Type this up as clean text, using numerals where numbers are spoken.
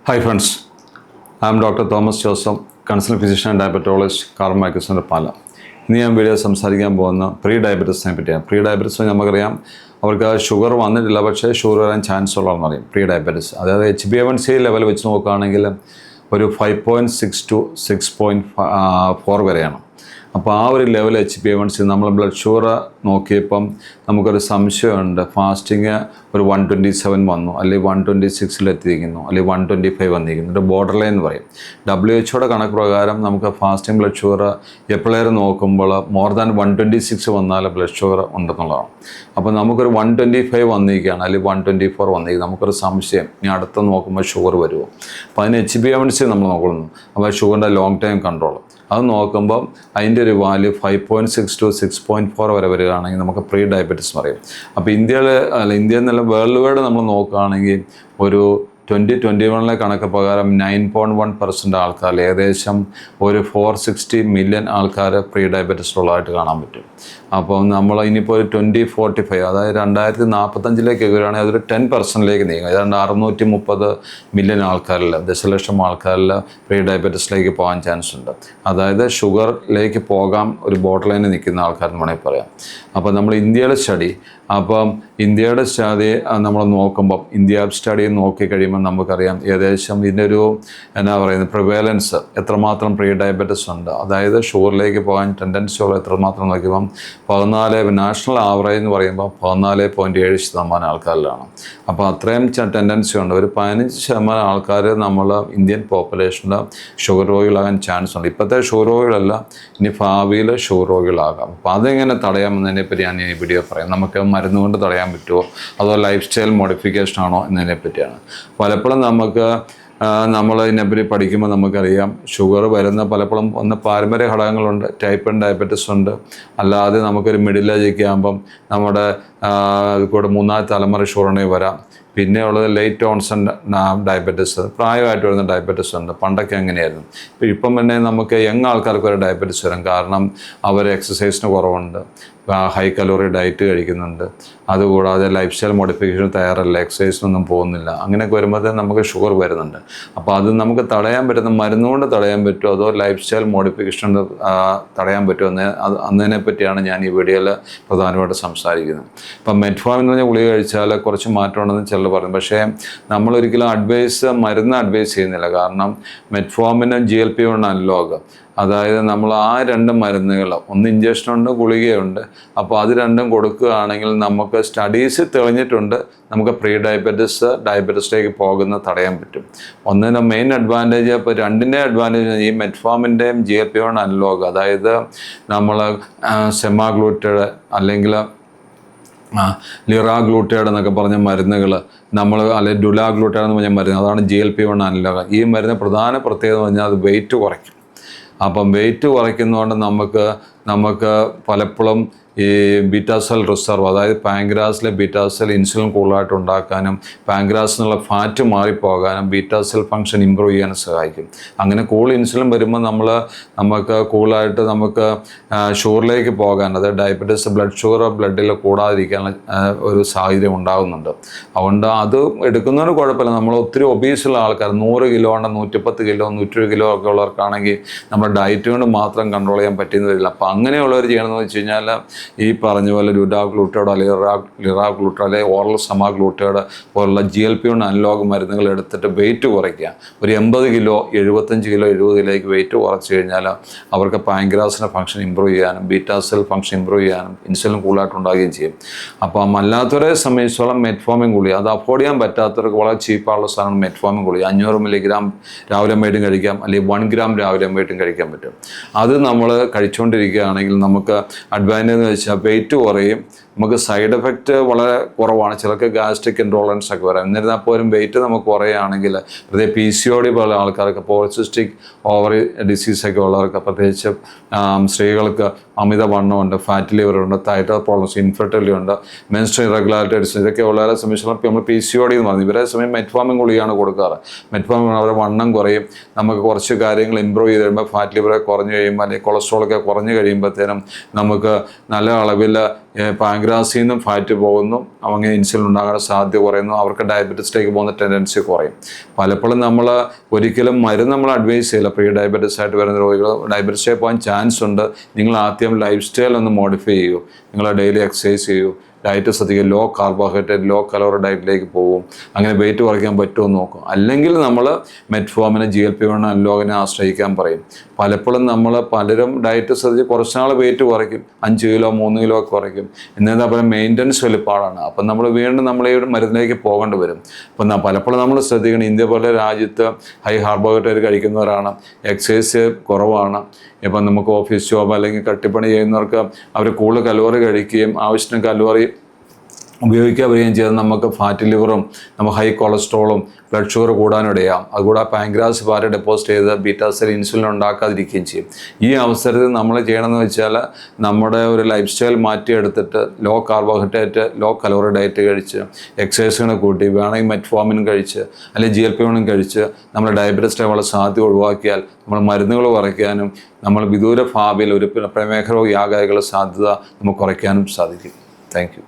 Hi friends, I am Dr. Thomas Joseph, Consultant Physician and Diabetologist, Karl Medical Center, Pala. ഇന്ന് ഞാൻ video സംസാരിക്കാൻ പോകുന്ന pre ഡയബറ്റീസിനെ പറ്റിയാണ്. Pre diabetes നമുക്കറിയാം, അവർക്ക് ഷുഗർ വന്നിട്ടില്ല, പക്ഷേ ഷുഗർ വരാൻ ചാൻസ് ഉള്ളതെന്ന് പറയും പ്രീ ഡയബറ്റീസ്. അതായത് HbA1c ലെവൽ വെച്ച് നോക്കുകയാണെങ്കിൽ ഒരു 5.6 to 6.4 വരെയാണ്. അപ്പോൾ ആ ഒരു ലെവൽ HbA1c നമ്മൾ ബ്ലഡ് ഷുഗർ നോക്കിയപ്പം നമുക്കൊരു സംശയമുണ്ട്. ഫാസ്റ്റിങ് ഒരു 127 വന്നു, അല്ലെങ്കിൽ 126 എത്തിയിരിക്കുന്നു, അല്ലെങ്കിൽ 125 വന്നിരിക്കുന്നു. ഒരു ബോർഡർ ലൈൻ എന്ന് പറയും. WHO കണക്ക് പ്രകാരം നമുക്ക് ഫാസ്റ്റിംഗ് ബ്ലഡ് ഷുഗർ എപ്പോഴേലും നോക്കുമ്പോൾ മോർ ദാൻ 126 വന്നാൽ ബ്ലഡ് ഷുഗർ ഉണ്ടെന്നുള്ളതാണ്. അപ്പോൾ നമുക്കൊരു 125 വന്നിരിക്കുകയാണ്, അല്ലെങ്കിൽ 124 വന്നിരിക്കുന്നു. നമുക്കൊരു സംശയം, ഇനി അടുത്ത് നോക്കുമ്പോൾ ഷുഗർ വരുമോ? അപ്പോൾ അതിന് HbA1c നമ്മൾ നോക്കുന്നു. അപ്പോൾ ഷുഗറിൻ്റെ ലോങ് ടൈം കൺട്രോൾ അത് നോക്കുമ്പോൾ അതിൻ്റെ ഒരു വാല്യൂ 5.6 to 6.4 വരെ വരികയാണെങ്കിൽ നമുക്ക് പ്രീ ഡയബറ്റീസ് പറയും. അപ്പോൾ ഇന്ത്യയിൽ നിന്നല്ല വേൾഡ് വൈഡ് നമ്മൾ നോക്കുകയാണെങ്കിൽ ഒരു 2021 കണക്ക് പ്രകാരം 9.1% ആൾക്കാർ, ഏകദേശം ഒരു 460 മില്യൺ ആൾക്കാർ പ്രീ ഡയബറ്റീസ് ഉള്ളതായിട്ട് കാണാൻ പറ്റും. അപ്പോൾ നമ്മൾ ഇനിയിപ്പോൾ ഒരു 2045, അതായത് 2045 വരികയാണെങ്കിൽ അതൊരു 10%ലേക്ക് നീങ്ങും. ഏതാണ്ട് 630 മില്യൺ ആൾക്കാരിൽ, ദശലക്ഷം ആൾക്കാരിൽ പ്രീ ഡയബറ്റീസിലേക്ക് പോകാൻ ചാൻസ് ഉണ്ട്. അതായത് ഷുഗറിലേക്ക് പോകാൻ ഒരു ബോർഡർ ലൈനിൽ നിൽക്കുന്ന ആൾക്കാരെന്ന് വേണമെങ്കിൽ പറയാം. അപ്പോൾ നമ്മൾ ഇന്ത്യയുടെ സ്റ്റഡി നമ്മൾ നോക്കുമ്പം ഇന്ത്യ സ്റ്റഡി നോക്കിക്കഴിയുമ്പോൾ നമുക്കറിയാം ഏകദേശം ഇതിൻ്റെ ഒരു പ്രിവേലൻസ് എത്രമാത്രം പ്രീ ഡയബറ്റീസ് ഉണ്ട്, അതായത് ഷുഗറിലേക്ക് പോകാൻ ടെൻഡൻസി ഉള്ള എത്രമാത്രം നോക്കിയപ്പം 14 നാഷണൽ ആവറേജ് എന്ന് പറയുമ്പോൾ 14.7% ആൾക്കാരിലാണ്. അപ്പോൾ അത്രയും ടെൻഡൻസി ഉണ്ട്. ഒരു 15% ആൾക്കാർ നമ്മൾ ഇന്ത്യൻ പോപ്പുലേഷനിൽ ഷുഗർ രോഗികളാകാൻ ചാൻസ് ഉണ്ട്. ഇപ്പോഴത്തെ ഷുഗർ രോഗികളല്ല, ഇനി ഭാവിയിൽ ഷുഗർ രോഗികളാകാം. അപ്പോൾ അതെങ്ങനെ തടയാമെന്നതിനെപ്പറ്റി ഞാൻ ഈ വീഡിയോ പറയാം. നമുക്ക് മരുന്ന് കൊണ്ട് തടയാൻ പറ്റുമോ, അതോ ലൈഫ് സ്റ്റൈൽ മോഡിഫിക്കേഷൻ ആണോ എന്നതിനെ പറ്റിയാണ്. പലപ്പോഴും നമ്മൾ ഇതിനെപ്പറ്റി പഠിക്കുമ്പോൾ നമുക്കറിയാം ഷുഗർ വരുന്ന പലപ്പോഴും ഒന്ന് പാരമ്പര്യ ഘടകങ്ങളുണ്ട്. ടൈപ്പ് 1 ഡയബറ്റീസ് ഉണ്ട്. അല്ലാതെ നമുക്കൊരു മിഡിൽ ഏജൊക്കെ ആകുമ്പം നമ്മുടെ കൂടെ 3ാം തലമുറ ഷുഗറിനെ വരാം. പിന്നെ ഉള്ളത് ലേറ്റ് ഓൺസെറ്റ് ഡയബറ്റീസ്, പ്രായമായിട്ട് വരുന്ന ഡയബറ്റീസ് ഉണ്ട്. പണ്ടൊക്കെ എങ്ങനെയായിരുന്നു. ഇപ്പം തന്നെ നമുക്ക് യങ് ആൾക്കാർക്ക് ഒരു ഡയബറ്റീസ് വരും. കാരണം അവർ എക്സസൈസിന് കുറവുണ്ട്, ഹൈ കലോറി ഡയറ്റ് കഴിക്കുന്നുണ്ട്, അതുകൂടാതെ ലൈഫ് സ്റ്റൈൽ മോഡിഫിക്കേഷൻ തയ്യാറല്ല, എക്സസൈസിനൊന്നും പോകുന്നില്ല. അങ്ങനെയൊക്കെ വരുമ്പോഴത്തേക്കും നമുക്ക് ഷുഗർ വരുന്നുണ്ട്. അപ്പോൾ അത് നമുക്ക് തടയാൻ പറ്റുന്ന മരുന്നുകൊണ്ട് തടയാൻ പറ്റുമോ, അതോ ലൈഫ് സ്റ്റൈൽ മോഡിഫിക്കേഷൻ തടയാൻ പറ്റുമോ എന്നതിനെ പറ്റിയാണ് ഞാൻ ഈ വീഡിയോയിൽ പ്രധാനമായിട്ട് സംസാരിക്കുന്നത്. ഇപ്പം മെറ്റ്ഫോമിൻ എന്ന് പറഞ്ഞ ഗുളിക കഴിച്ചാൽ കുറച്ച് മാറ്റമുണ്ടെന്ന് ചിലർ പറയും. പക്ഷേ നമ്മളൊരിക്കലും മരുന്ന് അഡ്വൈസ് ചെയ്യുന്നില്ല. കാരണം മെറ്റ്ഫോമിന് GLP-1 അനലോഗ്, അതായത് നമ്മൾ ആ 2 മരുന്നുകൾ, ഒന്ന് ഇഞ്ചക്ഷനുണ്ട്, ഗുളികയുണ്ട്. അപ്പോൾ അത് 2 കൊടുക്കുകയാണെങ്കിൽ നമുക്ക് സ്റ്റഡീസ് തെളിഞ്ഞിട്ടുണ്ട്, നമുക്ക് പ്രീ ഡയബറ്റീസിലേക്ക് തടയാൻ പറ്റും. ഒന്നിൻ്റെ മെയിൻ അഡ്വാൻറ്റേജ്, ഇപ്പോൾ 2ൻ്റെ അഡ്വാൻറ്റേജ് ഈ മെറ്റ്ഫോമിൻ്റെയും GLP-1 അനലോഗ്, അതായത് നമ്മൾ സെമാഗ്ലൂട്ടൈഡ് അല്ലെങ്കിൽ ലിറാഗ്ലൂട്ടൈഡ് എന്നൊക്കെ പറഞ്ഞ മരുന്നുകൾ, അല്ലെങ്കിൽ ഡുലാഗ്ലൂട്ടൈഡ് എന്ന് പറഞ്ഞ മരുന്ന്, അതാണ് GLP-1 അനലോഗ്. ഈ മരുന്ന് പ്രധാന പ്രത്യേകത എന്ന് പറഞ്ഞാൽ അത് വെയിറ്റ് കുറയ്ക്കും. അപ്പം വെയിറ്റ് കുറയ്ക്കുന്നതുകൊണ്ട് നമുക്ക് പലപ്പോഴും ഈ ബീറ്റാ സെൽ റിസർവ്, അതായത് പാങ്ക്രാസിലെ ബീറ്റാ സെൽ ഇൻസുലിൻ കൂടുതലായിട്ട് ഉണ്ടാക്കാനും പാങ്ക്രാസിനുള്ള ഫാറ്റ് മാറിപ്പോകാനും ബീറ്റാ സെൽ ഫംഗ്ഷൻ ഇമ്പ്രൂവ് ചെയ്യാനും സഹായിക്കും. അങ്ങനെ കൂടുതൽ ഇൻസുലിൻ വരുമ്പോൾ നമുക്ക് കൂടുതലായിട്ട് ഷുഗറിലേക്ക് പോകാൻ, അതായത് ഡയബറ്റീസ് ബ്ലഡ് ഷുഗർ ബ്ലഡിൽ കൂടാതിരിക്കാൻ ഒരു സാഹചര്യം ഉണ്ടാകുന്നുണ്ട്. അതുകൊണ്ട് അത് എടുക്കുന്നതിന് കുഴപ്പമില്ല. നമ്മൾ ഒത്തിരി ഒബീസുള്ള ആൾക്കാർ, 100 കിലോ ഉണ്ട്, 110 കിലോ 120 കിലോ ഒക്കെ ഉള്ളവർക്കാണെങ്കിൽ നമ്മുടെ ഡയറ്റ് കൊണ്ട് മാത്രം കൺട്രോൾ ചെയ്യാൻ പറ്റുന്ന വരില്ല. അപ്പോൾ അങ്ങനെയുള്ളവർ ചെയ്യണമെന്ന് വെച്ച് കഴിഞ്ഞാൽ ഈ പറഞ്ഞ പോലെ ഡുലാഗ്ലൂട്ടൈഡ് അല്ലെങ്കിൽ ലിറാഗ്ലൂട്ടൈഡ് അല്ലെങ്കിൽ ഓറൽ സെമാഗ്ലൂട്ടൈഡ് പോലുള്ള GLP-1 അനലോഗ് മരുന്നുകൾ എടുത്തിട്ട് വെയിറ്റ് കുറയ്ക്കുക. ഒരു 80 കിലോ 75 കിലോ 70 കിലോയ്ക്ക് വെയിറ്റ് കുറച്ച് കഴിഞ്ഞാൽ അവർക്ക് പാങ്ക്രാസിൻ്റെ ഫംഗ്ഷൻ ഇമ്പ്രൂവ് ചെയ്യാനും ബീറ്റാ സെൽ ഫംഗ്ഷൻ ഇമ്പ്രൂവ് ചെയ്യാനും ഇൻസുലിൻ കൂടുതലായിട്ട് ഉണ്ടാകുകയും ചെയ്യും. അപ്പം അല്ലാത്തവരെ സംബന്ധിച്ചോളം മെറ്റ്ഫോമിൻ ഗുളിക, അത് അഫോർഡ് ചെയ്യാൻ പറ്റാത്തവർക്ക് വളരെ ചീപ്പായുള്ള സാധനമാണ് മെറ്റ്ഫോമിൻ ഗുളിക. 500 മില്ലിഗ്രാം രാവിലെ വൈകിട്ടും കഴിക്കാം, അല്ലെങ്കിൽ 1 ഗ്രാം രാവിലെ വൈകിട്ടും കഴിക്കാൻ പറ്റും. അത് നമ്മൾ കഴിച്ചുകൊണ്ടിരിക്കുകയാണെങ്കിൽ നമുക്ക് അഡ്വാൻറ്റേജ് എന്ന് വെച്ചാൽ വെയിറ്റ് കുറയും, നമുക്ക് സൈഡ് എഫക്റ്റ് വളരെ കുറവാണ്. ചിലർക്ക് ഗാസ്ട്രിക് ഇൻടോളറൻസ് ഒക്കെ വരാം. എന്നിരുന്നാൽ പോലും വെയിറ്റ് നമുക്ക് കുറയുകയാണെങ്കിൽ, പ്രത്യേകിച്ച് PCOD പോലെ ആൾക്കാർക്ക്, പോളിസിസ്റ്റിക് ഓവറി ഡിസീസൊക്കെ ഉള്ളവർക്ക്, പ്രത്യേകിച്ച് സ്ത്രീകൾക്ക് അമിതവണ്ണമുണ്ട്, ഫാറ്റ് ലിവർ ഉണ്ട്, തൈറോയ്ഡ് പ്രോബ്ലംസ്, ഇൻഫെർട്ടിലിറ്റി ഉണ്ട്, മെൻസ്ട്രൽ ഇറഗുലാരിറ്റീസ്, ഇതൊക്കെ വളരെ സംബന്ധിച്ചുള്ള നമ്മൾ PCOD എന്ന് പറഞ്ഞു. ഇവരെ സമയം മെറ്റ്ഫോമിൻ ഗുളികയാണ് കൊടുക്കാറ്. മെറ്റ്ഫോമിൻ അവരുടെ വണ്ണം കുറയും. നമുക്ക് കുറച്ച് കാര്യങ്ങൾ ഇമ്പ്രൂവ് ചെയ്ത് കഴിയുമ്പോൾ ഫാറ്റ് ലിവറെ കുറഞ്ഞു കഴിയുമ്പോൾ അല്ലെങ്കിൽ കൊളസ്ട്രോളൊക്കെ കുറഞ്ഞു കഴിയുമ്പോഴത്തേനും നമുക്ക് നല്ല അളവിൽ പാങ്ക്രാസിൽ നിന്നും ഫാറ്റ് പോകുന്നു, അങ്ങനെ ഇൻസുലിൻ ഉണ്ടാകാൻ സാധ്യത കുറയുന്നു, അവർക്ക് ഡയബറ്റീസിലേക്ക് പോകുന്ന ടെൻഡൻസി കുറയും. പലപ്പോഴും നമ്മൾ ഒരിക്കലും മരുന്ന് നമ്മൾ അഡ്വൈസ് ചെയ്യില്ല. പ്രീ ഡയബറ്റീസ് ആയിട്ട് വരുന്ന രോഗികൾ ഡയബറ്റീസിലേക്ക് പോകാൻ ചാൻസ് ഉണ്ട്. നിങ്ങൾ ആദ്യം ലൈഫ് സ്റ്റൈൽ ഒന്ന് മോഡിഫൈ ചെയ്യൂ. നിങ്ങൾ ഡെയിലി എക്സസൈസ് ചെയ്യൂ, ഡയറ്റ് ശ്രദ്ധിക്കുക, ലോ കാർബോഹൈഡ്രേറ്റ് ലോ കലോറി ഡയറ്റിലേക്ക് പോകും. അങ്ങനെ വെയിറ്റ് കുറയ്ക്കാൻ പറ്റുമോ എന്ന് നോക്കും. അല്ലെങ്കിൽ നമ്മൾ മെറ്റ്ഫോമിനെ GLP-1 അനലോഗിനെ ആശ്രയിക്കാൻ പറയും. പലപ്പോഴും നമ്മൾ പലരും ഡയറ്റ് ശ്രദ്ധിച്ച് കുറച്ച് നാൾ വെയിറ്റ് കുറയ്ക്കും, 5 കിലോ 3 കിലോ ഒക്കെ കുറയ്ക്കും. എന്നിട്ട് അപ്പോൾ മെയിൻ്റനൻസ് വലിപ്പാടാണ്. അപ്പം നമ്മൾ വീണ്ടും നമ്മൾ ഈ മരുന്നിലേക്ക് പോകേണ്ടി വരും. അപ്പം പലപ്പോഴും നമ്മൾ ശ്രദ്ധിക്കണം, ഇന്ത്യ പോലെ രാജ്യത്ത് ഹൈ കാർബോഹൈഡ്രേറ്റ് കഴിക്കുന്നവരാണ്, എക്സസൈസ് കുറവാണ്. ഇപ്പം നമുക്ക് ഓഫീസ് ജോബ് അല്ലെങ്കിൽ കട്ടിപ്പണി ചെയ്യുന്നവർക്ക് അവർ കൂടുതൽ കലോറി കഴിക്കുകയും ആവശ്യത്തിന് കലോറി ഉപയോഗിക്കാൻ വരികയും ചെയ്താൽ നമുക്ക് ഫാറ്റ് ലിവറും നമുക്ക് ഹൈ കൊളസ്ട്രോളും ബ്ലഡ് ഷുഗർ കൂടാനിടയാം. അതുകൂടാതെ പാങ്ക്രാസ് ഭാരം ഡെപ്പോസിറ്റ് ചെയ്ത് ബീറ്റാ സെൽ ഇൻസുലിൻ ഉണ്ടാക്കാതിരിക്കുകയും ചെയ്യും. ഈ അവസരത്തിൽ നമ്മൾ ചെയ്യണമെന്ന് വെച്ചാൽ നമ്മുടെ ഒരു ലൈഫ് സ്റ്റൈൽ മാറ്റിയെടുത്തിട്ട് low carbohydrate low calorie diet കഴിച്ച് എക്സസൈസുകൾ കൂട്ടി വേണമെങ്കിൽ മെറ്റ്ഫോമിൻ കഴിച്ച് അല്ലെങ്കിൽ GLP-1 കഴിച്ച് നമ്മൾ ഡയബറ്റീസ് വളരെ സാധ്യത ഒഴിവാക്കിയാൽ നമ്മൾ മരുന്നുകൾ കുറയ്ക്കാനും നമ്മൾ വിദൂര ഭാവിയിൽ ഒരു പ്രമേഹ രോഗിയാകാനുള്ള സാധ്യത നമുക്ക് കുറയ്ക്കാനും സാധിക്കും. Thank you.